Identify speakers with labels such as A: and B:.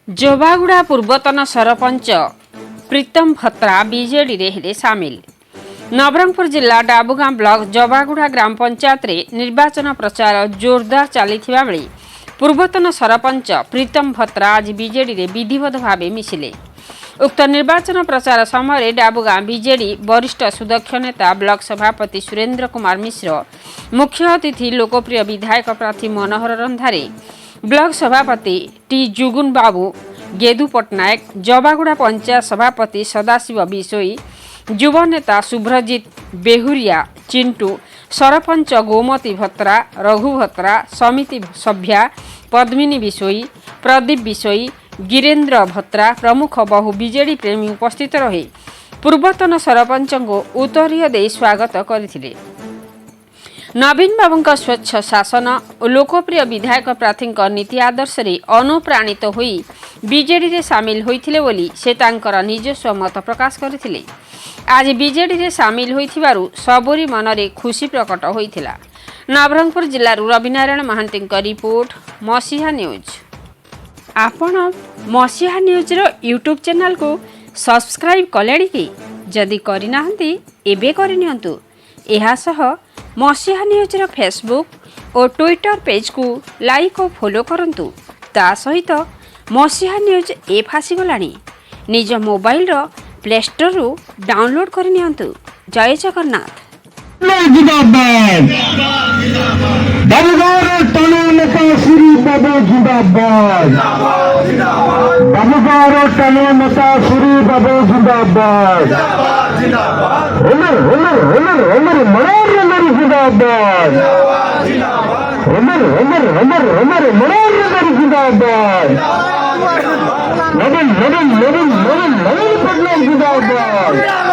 A: जोबागुड़ा पूर्वतन सरपंच प्रीतम भत्रा बीजेडी रे हेले सामिल। नवरंगपुर जिला डाबुगां ब्लॉक जोबागुड़ा ग्राम पंचायत रे निर्वाचन प्रचार जोरदार चलीथिबा बेले पूर्वतन सरपंच प्रीतम भत्रा आज बीजेडी रे विधिवत भावे मिसिले। उक्त निर्वाचन प्रचार समय डाबुगां बीजेडी वरिष्ठ सुदक्ष नेता ब्लॉक सभापति सुरेंद्र कुमार मिश्र, मुख्य अतिथि लोकप्रिय विधायक प्रार्थी मनोहर रंधारे, ब्लॉक सभापति टी जुगुन बाबू, गेदू पट्टनायक, जोबागुड़ा पंचायत सभापति सदाशिव बिशोई, युवा नेता शुभ्रजित बेहुरिया, चिंटू, सरपंच गोमती भत्रा, रघु भत्रा, समिति सभ्या पद्मिनी बिशोई, प्रदीप बिशोई, गिरेन्द्र भत्रा प्रमुख बहु बीजेडी प्रेमी उपस्थित रहे पूर्वतन सरपंच को उत्तरीय दे स्वागत करथिले। नवीन बाबू स्वच्छ शासन और लोकप्रिय विधायक प्रार्थी नीति आदर्श रे अनुप्राणित होई बीजेडी रे सामिल होइथिले बोली से तांकर निजस्व मत प्रकाश करथिले। आज बीजेडी रे सामिल होइथिबारु सबरी मनरे खुशी प्रकट होइथिला। नवरंगपुर जिल्ला रविनारायण महांती रिपोर्ट, मसीहा न्यूज। आपण मसीहा न्यूज रो यूट्यूब चैनल को सब्सक्राइब कलेडी कि जदि करिनाहंती एबे करिनियंतु। एहा सह मसीहा न्यूज रो फेसबुक और ट्विटर पेज को लाइक और फॉलो करंतु। ता सहित मसीहा न्यूज ऐप आसी गलानी। निज मोबाइल रो प्ले स्टोर रो डाउनलोड करनियंतु। जय जगन्नाथ।
B: जिंदाबाद बाबूगार टनो नेता श्री बाबू जिंदाबाद बाबूगार टनो नेता श्री बाबू जिंदाबाद उमर उमर उमर उमर मनोहर रंधारे जिंदाबाद उमर उमर उमर उमर मनोहर रंधारे जिंदाबाद नवीन नवीन नवीन नवीन नवीन पटनायक जिंदाबाद।